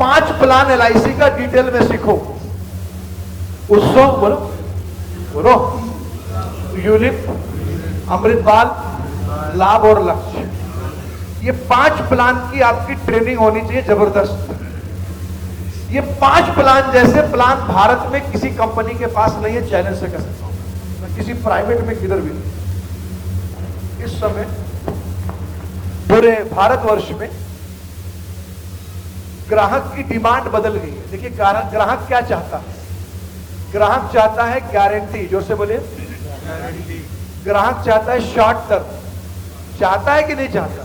5 plan LIC का detail में सीखो। उत्सव बोलो, बोलो, यूलिप, अमृतपाल, लाभ और लक्ष्य, ये 5 प्लान की आपकी ट्रेनिंग होनी चाहिए जबरदस्त। ये 5 प्लान जैसे प्लान भारत में किसी कंपनी के पास नहीं है, चैलेंज से कह सकता हूं मैं, किसी प्राइवेट में किधर भी नहीं। इस समय पूरे भारतवर्ष में ग्राहक की डिमांड बदल गई है। देखिए ग्राहक क्या चाहता है? ग्राहक चाहता है गारंटी, जोर से बोलिए, ग्राहक चाहता है शॉर्ट टर्म, चाहता है कि नहीं चाहता?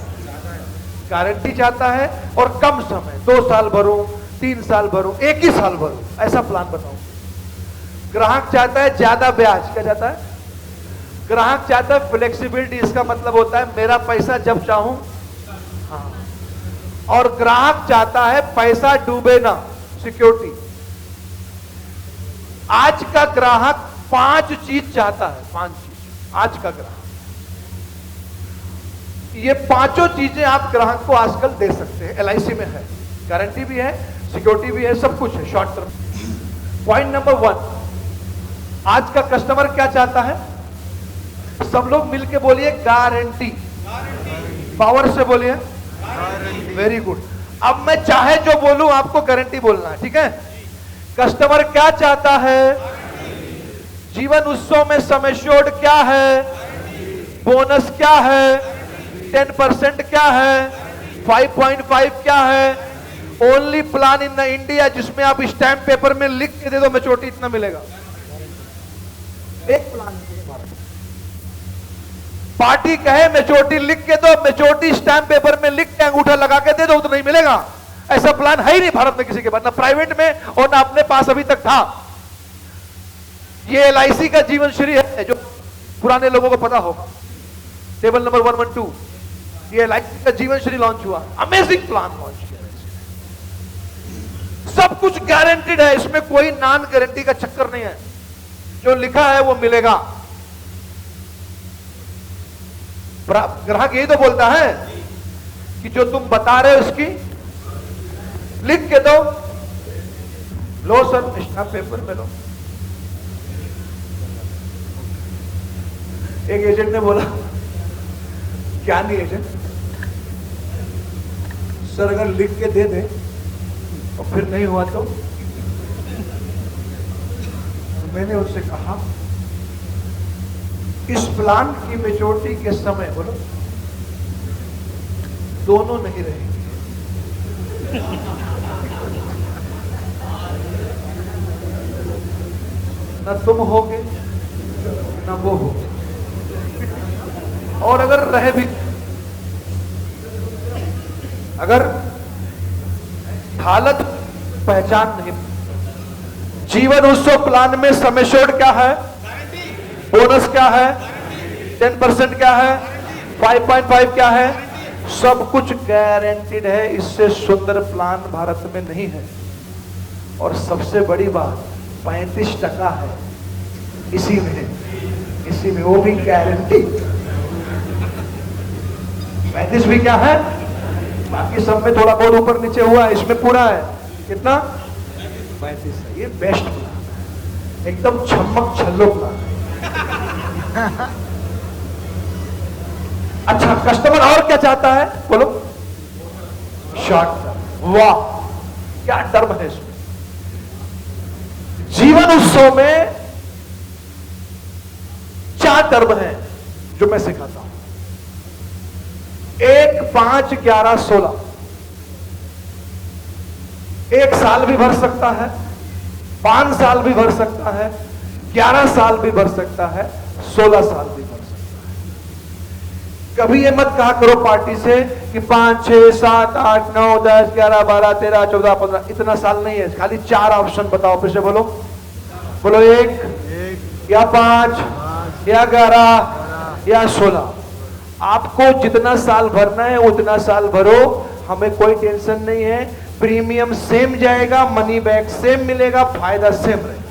गारंटी चाहता है और कम समय, 2 साल भरो, 3 साल भरो, 1 ही साल भरो, ऐसा प्लान बताओ। ग्राहक चाहता है ज्यादा ब्याज, क्या चाहता है? ग्राहक चाहता है फ्लेक्सिबिलिटी, इसका मतलब होता है मेरा पैसा जब चाहूं। हाँ। और ग्राहक चाहता है पैसा डूबे ना, सिक्योरिटी। आज का ग्राहक 5 चीज चाहता है, 5 चीज आज का ग्राहक। ये 5 चीजें आप ग्राहक को आजकल दे सकते हैं, LIC में है, गारंटी भी है, सिक्योरिटी भी है, सब कुछ है शॉर्ट टर्म। पॉइंट नंबर 1, आज का कस्टमर क्या चाहता है? सब लोग मिलके बोलिए गारंटी, पावर से बोलिए, वेरी गुड। अब मैं चाहे जो बोलूं आपको गारंटी बोलना है, ठीक है? कस्टमर क्या चाहता है? जीवन उत्सव में सम एश्योर्ड क्या है? बोनस क्या है? 10% क्या है? 5.5 क्या है? ओनली प्लान इन इंडिया जिसमें आप स्टैंप पेपर में लिख के दे दो मैच्योरिटी इतना मिलेगा। एक प्लान पार्टी कहे मैच्योरिटी लिख के दो, मैच्योरिटी स्टैंप पेपर में लिख के अंगूठा लगा के दे दो तो नहीं मिलेगा। ऐसा प्लान है ही नहीं भारत में किसी के पास, ना प्राइवेट में और ना अपने पास अभी तक था। ये LIC का जीवन श्री है जो पुराने लोगों को पता होगा, टेबल नंबर 112, ये LIC का जीवन श्री लॉन्च हुआ, अमेजिंग प्लान लॉन्च किया। सब कुछ गारंटीड है, इसमें कोई नॉन गारंटी का चक्कर नहीं है, जो लिखा है वो मिलेगा। ग्राहक यही तो बोलता है कि जो तुम बता रहे हो उसकी लिख के दो। लो सर स्टैम्प पेपर में लो। एक एजेंट ने बोला, क्या नहीं एजेंट, सर अगर लिख के दे दे और फिर नहीं हुआ तो मैंने उससे कहा इस प्लान की मैच्योरिटी के समय बोलो दोनों नहीं रहेंगे। न तुम होगे न वो होगे, और अगर रहे भी, अगर हालत पहचान नहीं, जीवन उत्सव प्लान में सम एश्योर्ड क्या है, बोनस क्या है, 10% क्या है, 5.5 क्या है, सब कुछ गारंटीड है। इससे सुंदर प्लान भारत में नहीं है। और सबसे बड़ी बात 35% है इसी में, वो भी गारंटी। 35 भी क्या है, बाकी सब में थोड़ा बहुत ऊपर नीचे हुआ है, इसमें पूरा है। कितना? 35 है। ये बेस्ट प्लान है, एकदम छमक छल्लो प्लान है। अच्छा, कस्टमर और क्या चाहता है बोलो? Short term. वाह क्या टर्म है इसमें। जीवन उत्सव में 4 टर्म है जो मैं सिखाता हूं। 1, 5, 11, 16। 1 साल भी भर सकता है, 5 साल भी भर सकता है, 11 साल भी भर सकता है, 16 साल भी भर सकता है। कभी ये मत कहा करो पार्टी से कि 5, 6, 7, 8, 9, 10, 11, 12, 13, 14, 15, इतना साल नहीं है। खाली 4 ऑप्शन बताओ, फिर से बोलो। बोलो 1 या 5 या 11 या 16। आपको जितना साल भरना है उतना साल भरो, हमें कोई टेंशन नहीं है। प्रीमियम सेम जाएगा, मनी बैक सेम मिलेगा, फायदा सेम रहेगा।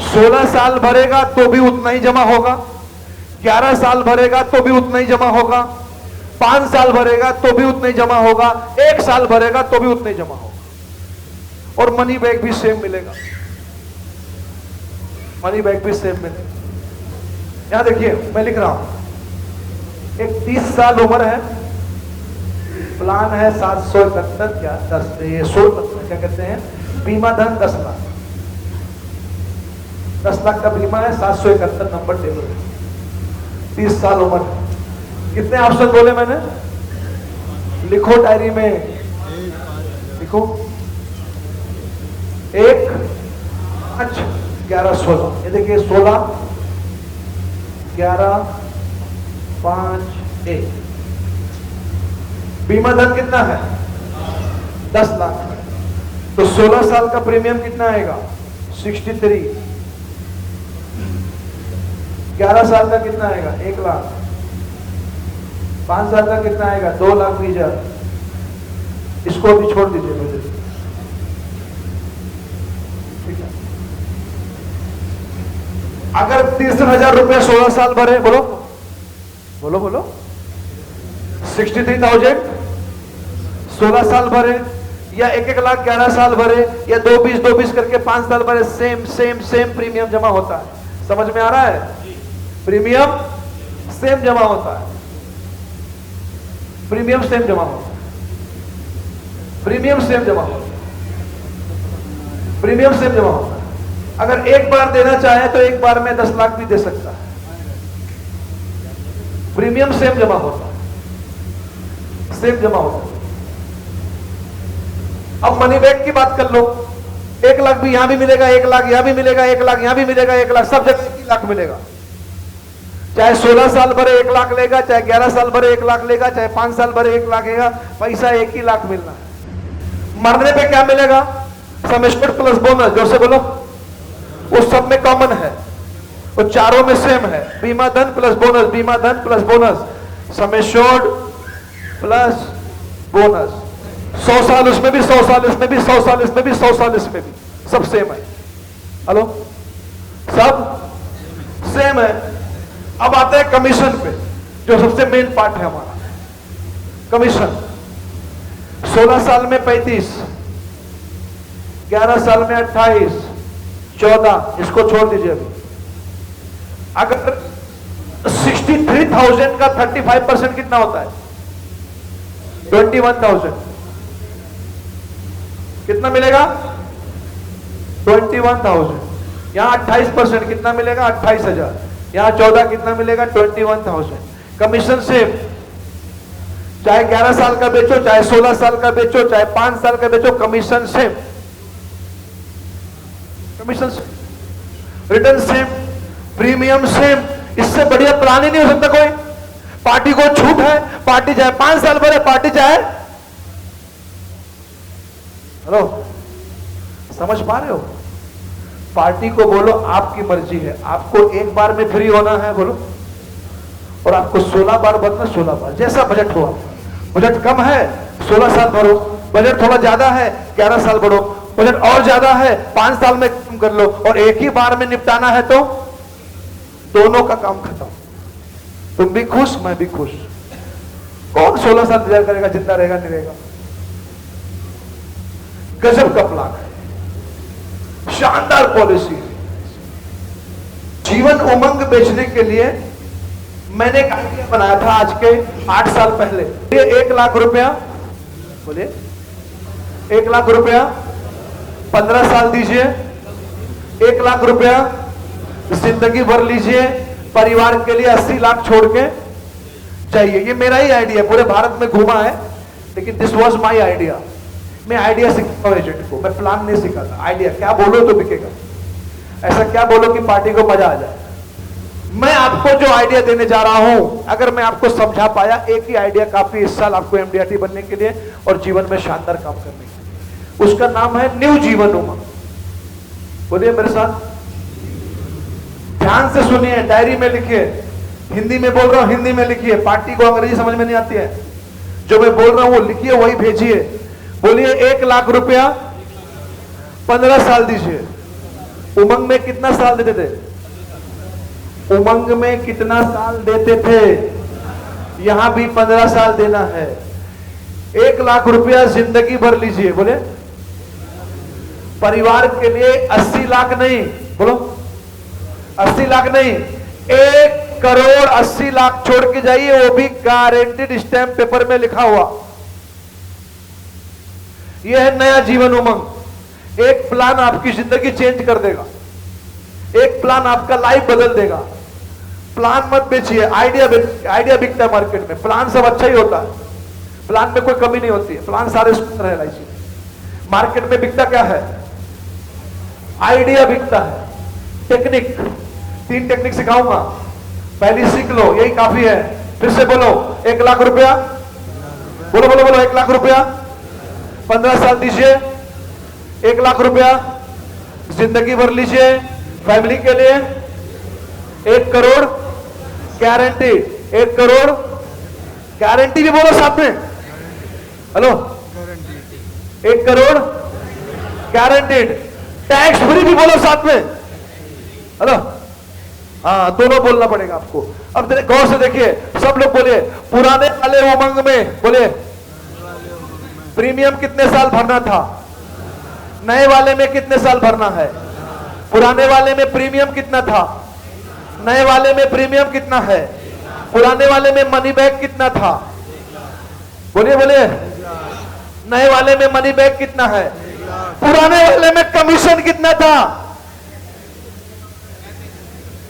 16 साल भरेगा तो भी उतना ही जमा होगा, 11 साल भरेगा तो भी उतना ही जमा होगा, 5 साल भरेगा तो भी उतना ही जमा होगा, 1 साल भरेगा तो भी उतना ही जमा होगा, और मनी बैक भी सेम मिलेगा, मनी बैक भी सेम मिलेगा। यहां देखिए मैं लिख रहा हूं, एक 30 साल उम्र है, प्लान है 771 क्या 10 ये 16 क्या कहते हैं, बीमा धन 10 लाख, 10 लाख का बीमा है, 771 नंबर टेबल है, 30 साल उम्र है। कितने ऑप्शन बोले मैंने, लिखो डायरी में, लिखो 1 5 11 16, ये देखिए 16 11 5 1। बीमा धन कितना है 10 लाख, तो 16 साल का प्रीमियम कितना आएगा 63, 11 साल का कितना आएगा 1 लाख, 5 साल का कितना आएगा 2,20,000, इसको भी छोड़ दीजिए मुझे, ठीक है। अगर 63,000 रुपए 16 साल भरे, बोलो बोलो बोलो, 63,000 16 साल भरे, या 1-1 लाख 11 साल भरे, या 2-20 करके 5 साल भरे, सेम सेम सेम प्रीमियम जमा होता है। समझ में आ रहा है, प्रीमियम सेम जमा होता है, प्रीमियम सेम जमा होता है, प्रीमियम सेम जमा होता है, प्रीमियम सेम जमा होता है। अगर एक बार देना चाहे तो एक बार में 10 लाख भी दे सकता है, प्रीमियम सेम जमा होता है, सेम जमा होता है। अब मनी बैक की बात कर लो, 1 लाख भी यहां भी मिलेगा, 1 लाख यहां भी मिलेगा, 1 लाख यहां भी मिलेगा, 1 लाख सब जगह 1 लाख मिलेगा। चाहे 16 साल भरे 1 लाख लेगा, चाहे 11 साल भरे 1 लाख लेगा, चाहे 5 साल भरे 1 लाख लेगा, पैसा 1 ही लाख मिलना है। मरने पे क्या मिलेगा, सम एश्योर्ड प्लस बोनस, जोर से बोलो, वो सब में कॉमन है, वो चारों में सेम है, बीमा धन प्लस बोनस, बीमा धन plus bonus, sum assured plus bonus, 100 साल उसमें भी, 100 साल इसमें भी, 100 साल इसमें भी, 100 साल इसमें भी, सब सेम है। हेलो, सब सेम है। अब आते हैं कमीशन पे, जो सबसे मेन पार्ट है हमारा, कमीशन। 16 साल में 35, 11 साल में 28, 14, इसको छोड़ दीजिए अभी। अगर 63,000 का 35% कितना होता है 21,000, कितना मिलेगा 21,000। यहां 28% कितना मिलेगा 28,000, यहां 14 कितना मिलेगा 21,000। कमीशन सेम, चाहे 11 साल का बेचो, चाहे 16 साल का बेचो, चाहे 5 साल का बेचो, commission same, commission same, return same, premium same. इससे बढ़िया प्लान ही नहीं हो सकता कोई। पार्टी को छूट है, पार्टी चाहे 5 साल भरे, पार्टी चाहे, हेलो समझ पा रहे हो, पार्टी को बोलो आपकी मर्जी है, आपको एक बार में फ्री होना है बोलो, और आपको 16 बार भरना, 16 बार, जैसा बजट हो। बजट कम है 16 साल भरो, बजट थोड़ा ज्यादा है 11 साल भरो, बजट और ज्यादा है 5 साल में कम कर लो, और एक ही बार में निपटाना है तो दोनों का काम खत्म, तुम भी खुश मैं भी खुश। कौन 16 साल इंतजार करेगा, जिंदा रहेगा नहीं रहेगा। गजब का प्लान है, शानदार पॉलिसी है। जीवन उमंग बेचने के लिए मैंने एक आइडिया बनाया था आज के 8 साल पहले। ये 1 लाख रुपया, बोलिए 1 लाख रुपया 15 साल दीजिए, 1 लाख रुपया जिंदगी भर लीजिए, परिवार के लिए 80 लाख छोड़ के चाहिए। ये मेरा ही आइडिया, पूरे भारत में घूमा है, लेकिन दिस वॉज माई आइडिया। मैं आइडिया सिखाता हूं एजेंट को, मैं प्लान नहीं सिखाता। आइडिया क्या बोलो तो बिकेगा, ऐसा क्या बोलो कि पार्टी को मजा आ जाए। मैं आपको जो आइडिया देने जा रहा हूं, अगर मैं आपको समझा पाया, एक ही आइडिया काफी इस साल आपको एमडीआरटी बनने के लिए और जीवन में शानदार काम करने के लिए। उसका नाम है न्यू जीवन उमंग। बोलिए मेरे साथ, ध्यान से सुनिए, डायरी में लिखिए, हिंदी में बोल रहा हूं हिंदी में लिखिए, पार्टी को अंग्रेजी समझ में नहीं आती है, जो मैं बोल रहा हूं वो लिखिए, वही भेजिए। बोलिए 1 लाख रुपया 15 साल दीजिए। उमंग में कितना साल देते थे, उमंग में कितना साल देते थे यहां भी 15 साल देना है। 1 लाख रुपया जिंदगी भर लीजिए, बोले परिवार के लिए 80 लाख नहीं, बोलो 80 लाख नहीं, 1 करोड़ 80 लाख छोड़ के जाइए, वो भी गारंटेड स्टैंप पेपर में लिखा हुआ। यह है नया जीवन उमंग। एक प्लान आपकी जिंदगी चेंज कर देगा, एक प्लान आपका लाइफ बदल देगा। प्लान मत बेचिए, आइडिया बिकता है मार्केट में। प्लान सब अच्छा ही होता है, प्लान में कोई कमी नहीं होती है, प्लान सारे सुंदर है। LIC मार्केट में बिकता क्या है? आइडिया बिकता है। टेक्निक, 3 टेक्निक सिखाऊंगा, पहली सीख लो, यही काफी है। फिर से बोलो, 1 लाख रुपया, बोलो बोलो बोलो, 1 लाख रुपया 15 साल दीजिए, 1 लाख रुपया जिंदगी भर लीजिए, फैमिली के लिए 1 करोड़ गारंटी, 1 करोड़ गारंटी भी बोलो साथ में, hello 1 crore guaranteed, tax free भी बोलो साथ में, हेलो हाँ दोनों बोलना पड़ेगा आपको। अब गौर से देखिए, सब लोग बोलिए पुराने वाले उमंग में, बोलिए प्रीमियम कितने साल भरना था, नए वाले में कितने साल भरना है। पुराने वाले में प्रीमियम कितना था, नए वाले में प्रीमियम कितना है, पुराने वाले में मनी बैक कितना था, बोलिए बोलिए, नए वाले में मनी बैक कितना है, पुराने वाले में कमीशन कितना था,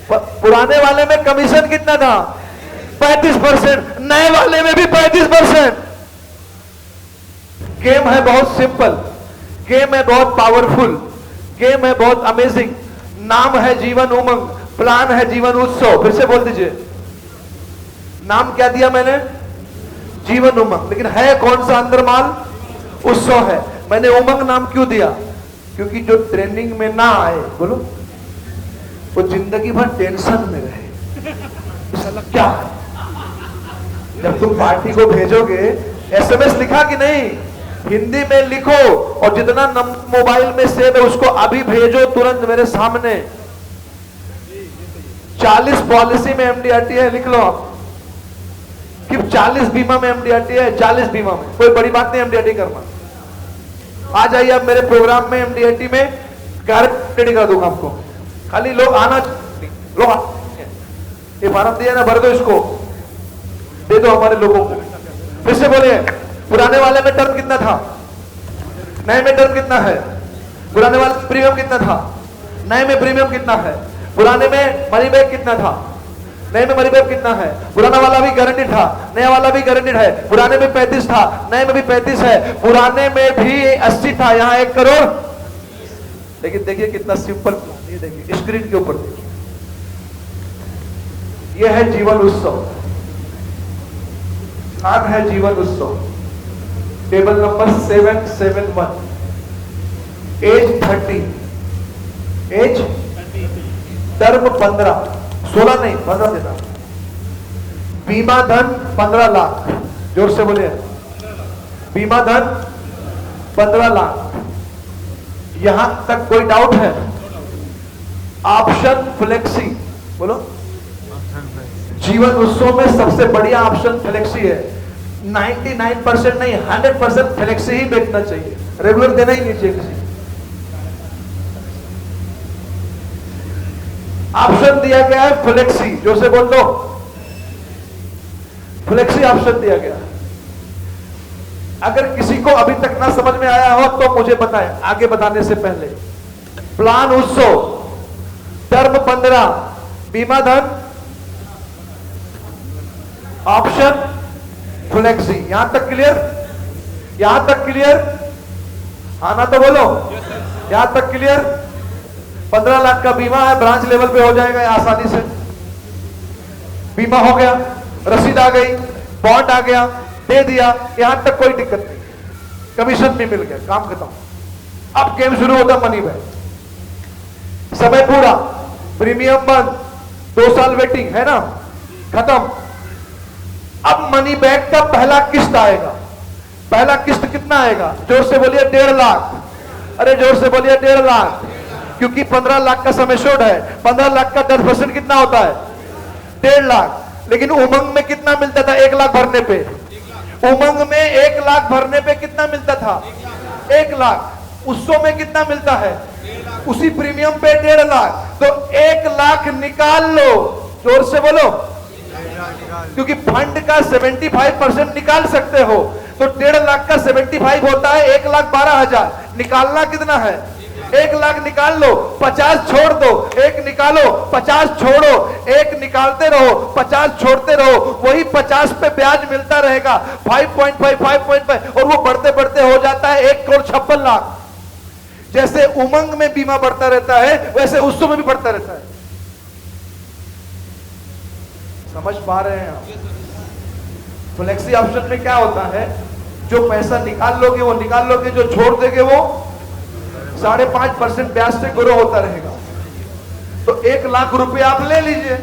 पुराने वाले में कमीशन कितना था 35%, नए वाले में भी 35%। गेम है बहुत सिंपल, गेम है बहुत पावरफुल, गेम है बहुत अमेजिंग। नाम है जीवन उमंग, प्लान है जीवन उत्सव। फिर से बोल दीजिए, नाम क्या दिया मैंने? जीवन उमंग। लेकिन है कौन सा अंदर माल? उत्सव है। मैंने उमंग नाम क्यों दिया? क्योंकि जो ट्रेनिंग में ना आए, बोलो, वो जिंदगी भर टेंशन में रहे। साला क्या है? जब तुम पार्टी को भेजोगे, SMS लिखा कि नहीं? हिंदी में लिखो, और जितना नंबर मोबाइल में सेव है उसको अभी भेजो तुरंत मेरे सामने। 40 पॉलिसी में MDRT है, लिख लो आप कि 40 बीमा में MDRT है, 40 बीमा में। कोई बड़ी बात नहीं MDRT करना। आ जाइए आप मेरे प्रोग्राम में, MDRT में गारंटी कर दूंगा आपको। खाली लोग आना, लोग ये फार्म दिया ना, भर दो, इसको दे दो हमारे लोगों को। फिर से बोलिए, पुराने वाले में टर्म कितना था, नए में टर्म कितना है, पुराने वाले प्रीमियम कितना था, नए में प्रीमियम कितना है, पुराने में मनी बैक कितना था, नए में मनी बैक कितना है, पुराना वाला भी गारंटीड था, नया वाला भी गारंटीड है, पुराने में 35 था, नए में भी 35 है, पुराने में भी 80 था, यहां 1 करोड़। लेकिन देखिए कितना सिंपल प्लान, ये देखिए स्क्रीन के ऊपर देखिए, यह है जीवन उत्सव, नाम है Jeevan Utsav. Table number 771, age 30, age term 15, 16 नहीं 15 देना, बीमा धन 15 लाख, जोर से बोलिए, बीमा धन 15 लाख। यहां तक कोई डाउट है? ऑप्शन फ्लेक्सी, बोलो, जीवन उत्सव में सबसे बढ़िया ऑप्शन फ्लेक्सी है। 99% नहीं 100% फ्लेक्सी ही बेचना चाहिए, रेगुलर देना ही नहीं चाहिए किसी। ऑप्शन दिया गया है फ्लेक्सी, जोर से बोल दो, फ्लेक्सी ऑप्शन दिया गया है। अगर किसी को अभी तक ना समझ में आया हो तो मुझे बताएं, आगे बताने से पहले। प्लान उत्सव, टर्म 15, बीमा धन, ऑप्शन फ्लेक्सी। यहां तक क्लियर? यहां तक क्लियर? आना तो बोलो, यहां तक क्लियर? 15 लाख का बीमा है, ब्रांच लेवल पे हो जाएगा आसानी से। बीमा हो गया, रसीद आ गई, बॉन्ड आ गया, दे दिया, यहां तक कोई दिक्कत नहीं, कमीशन भी मिल गया, काम खत्म। अब गेम शुरू होता मनी बैक। समय पूरा, प्रीमियम बंद, 2 साल वेटिंग है ना, खत्म। अब मनी बैक का पहला किस्त आएगा। पहला किस्त कितना आएगा? जोर से बोलिए 1.5 लाख। अरे जोर से बोलिए 1.5 लाख, क्योंकि 15 लाख का समय शोध है। 15 लाख का 10% कितना होता है? 1.5 लाख। लेकिन उमंग में कितना मिलता था 1 लाख भरने पे? उमंग में 1 लाख भरने पे कितना मिलता था? 1 लाख। उत्सव में कितना मिलता है? उसी प्रीमियम पे 1.5 लाख। तो 1 लाख निकाल लो, जोर से बोलो, क्योंकि फंड का 75% निकाल सकते हो, तो 1.5 लाख का 75 होता है 1,12,000। निकालना कितना है? 1 लाख निकाल लो, 50 छोड़ दो, 1 निकालो, 50 छोड़ो, 1 निकालते रहो, 50 छोड़ते रहो, वही 50 पे ब्याज मिलता रहेगा, 5.5, 5.5, और वो बढ़ते बढ़ते हो जाता है 1,56,00,000। जैसे उमंग में बीमा बढ़ता रहता है, वैसे उत्सव में भी बढ़ता रहता है। समझ पा रहे हैं आप? फ्लेक्सी ऑप्शन में क्या होता है? जो पैसा निकाल लोगे वो निकाल लोगे, जो छोड़ देगे वो 5.5% ब्याज से ग्रो होता रहेगा। तो 1 लाख रुपए आप ले लीजिए,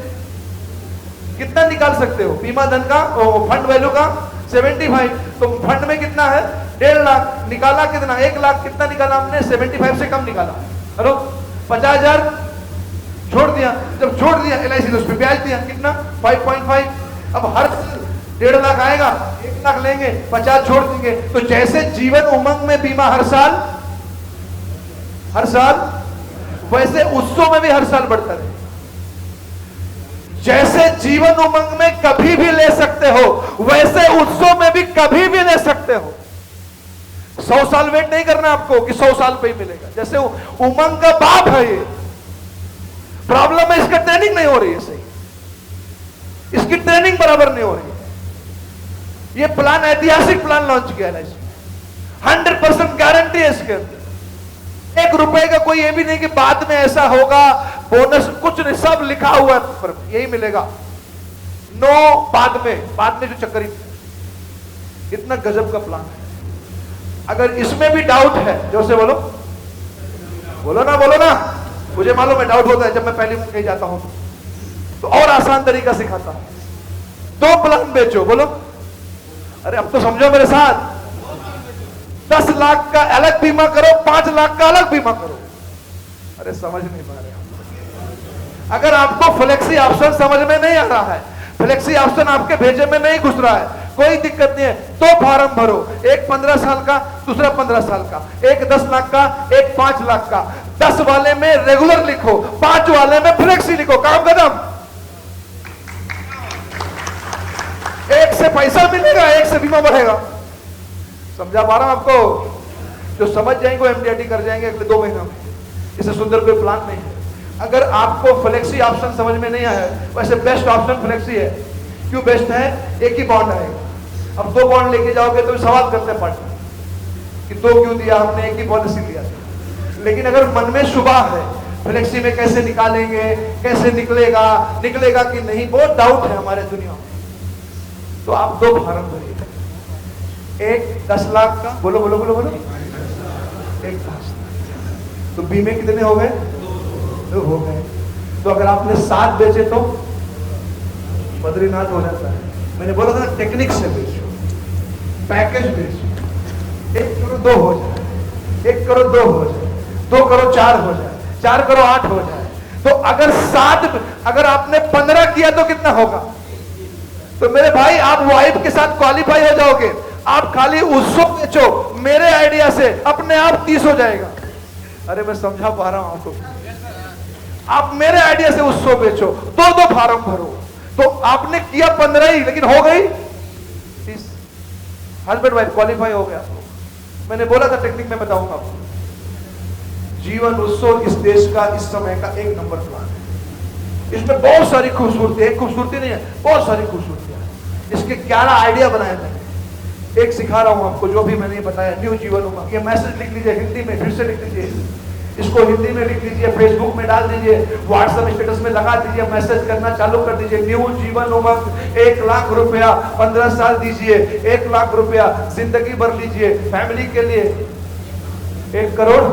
कितना निकाल सकते हो? बीमा धन का फंड वैल्यू का 75, तो फंड में कितना है? 1.5 लाख। निकाला कितना? 1 लाख। कितना निकाला हमने? 75 से कम निकाला। हेलो, 50,000 छोड़ दिया। जब छोड़ दिया LIC ने उस पर ब्याज दिया, कितना? 5.5। अब हर 1.5 लाख आएगा, 1 लाख लेंगे, 50 छोड़ देंगे। तो जैसे जीवन उमंग में बीमा हर साल वैसे उत्सव में भी हर साल बढ़ता रहे। जैसे जीवन उमंग में कभी भी ले सकते हो, वैसे उत्सव में भी कभी भी ले सकते हो। 100 साल वेट नहीं करना आपको कि 100 साल पे ही मिलेगा। जैसे उमंग का बाप है ये, प्रॉब्लम है इसका ट्रेनिंग नहीं हो रही है सही, इसकी ट्रेनिंग बराबर नहीं हो रही है। ये प्लान ऐतिहासिक प्लान लॉन्च किया है, 100% गारंटी है इसके अंदर। 1 रुपए का कोई ये भी नहीं कि बाद में ऐसा होगा, बोनस कुछ नहीं, सब लिखा हुआ है पर यही मिलेगा। नो बाद में जो चक्कर, इतना गजब का प्लान है। अगर इसमें भी डाउट है, जोर से बोलो, बोलो ना, मुझे मालूम है डाउट होता है जब मैं पहली कहीं जाता हूं तो और आसान तरीका सिखाता हूं। 2 प्लान बेचो, बोलो, अरे अब तो समझो मेरे साथ। 10 लाख का अलग बीमा करो, 5 लाख का अलग बीमा करो। अरे समझ नहीं पा रहे आप। अगर आपको फ्लेक्सी ऑप्शन समझ में नहीं आ रहा है, फ्लेक्सी ऑप्शन आपके भेजे में नहीं घुस रहा है, कोई दिक्कत नहीं है। 2 फॉर्म भरो, एक 15 साल का, दूसरा 15 साल का, एक 10 लाख का, एक 5 लाख का। 10 वाले में रेगुलर लिखो, 5 वाले में फ्लेक्सी लिखो, काम खत्म। एक से पैसा मिलेगा, एक से बीमा बढ़ेगा। समझा पा रहा हूं आपको? जो समझ जाएंगे वो MDRT कर जाएंगे अगले 2 महीना में। इससे सुंदर कोई प्लान नहीं है। अगर आपको फ्लेक्सी ऑप्शन समझ में नहीं आया, वैसे बेस्ट ऑप्शन फ्लेक्सी है। क्यों बेस्ट है? एक ही बॉन्ड आएगा। अब 2 बॉन्ड लेके जाओगे तो सवाल करते हैं पार्टनर कि 2 क्यों दिया आपने, एक ही पॉलिसी दिया। लेकिन अगर मन में शुबा है फ्लेक्सी में कैसे निकालेंगे, कैसे निकलेगा कि नहीं, बहुत डाउट है हमारे दुनिया में, तो आप 2 फॉर्म भरिए। एक 10 लाख का, बोलो, एक 5 लाख। तो बीमे कितने हो गए? 2 हो गए। तो अगर आपने 7 बेचे तो बद्रीनाथ हो जाता है। मैंने बोला था ना, टेक्निक से बेचो, पैकेज बेचो। 1 करो 2 हो जाए, 1 करो 2 हो जाए, 2 करो 4 हो जाए, 4 करो 8 हो जाए। तो अगर आपने 15 किया तो कितना होगा? तो मेरे भाई आप वाइफ के साथ क्वालिफाई हो जाओगे। आप खाली उसको बेचो, मेरे आइडिया से अपने आप 30 हो जाएगा। अरे मैं समझा पा रहा हूं आपको? आप मेरे आइडिया से उसको बेचो, 2 फॉर्म भरो। तो आपने किया 15 ही, लेकिन हो गई 30। हस्बैंड वाइफ क्वालिफाई हो गया। मैंने बोला था टेक्निक में बताऊंगा आपको। जीवन उत्सव इस देश का इस समय का 1 नंबर प्लान है। इसमें बहुत सारी खूबसूरती, एक खूबसूरती नहीं है, बहुत सारी खूबसूरतियां हैं। इसके 11 आइडिया बनाए मैंने। एक सिखा रहा हूं आपको, जो भी मैंने बताया, न्यू जीवन उमंग। ये मैसेज लिख लीजिए हिंदी में, फिर से लिख लीजिए, इसको हिंदी में लिख लीजिए, फेसबुक में डाल दीजिए, व्हाट्सएप स्टेटस में लगा दीजिए, मैसेज करना चालू कर दीजिए। न्यू जीवन उमंग, 1 लाख रुपया 15 साल दीजिए, 1 लाख रुपया जिंदगी भर लीजिए, फैमिली के लिए 1 crore.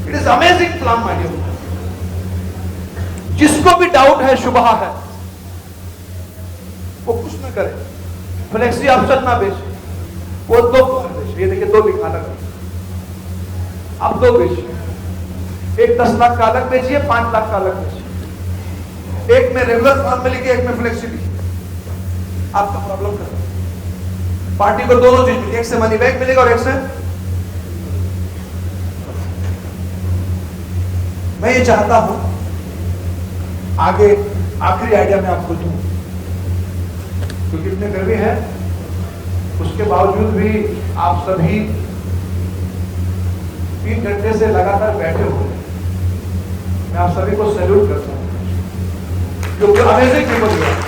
It is amazing plan my dear. जिसको भी डाउट है, शुबहा है, वो कुछ ना करे, फ्लेक्सी ऑप्शन ना बेचे, वो 2 बेचे। ये देखिए 2 लिखा लगा, अब 2 बेचे। एक 10 लाख का अलग बेचिए, 5 लाख का अलग बेचिए। एक में रेगुलर फॉर्म में लिखिए, एक में फ्लेक्सी लिखिए। आपका प्रॉब्लम कर पार्टी को दोनों चीज मिली, एक से मनी बैक मिलेगा और एक से। मैं ये चाहता हूं आगे आखिरी आइडिया मैं आपको दूं, क्योंकि इतने गर्मी है, उसके बावजूद भी आप सभी 3 घंटे से लगातार बैठे हुए हैं। मैं आप सभी को सैल्यूट करता हूं, जो अमेजिंग पीपल है।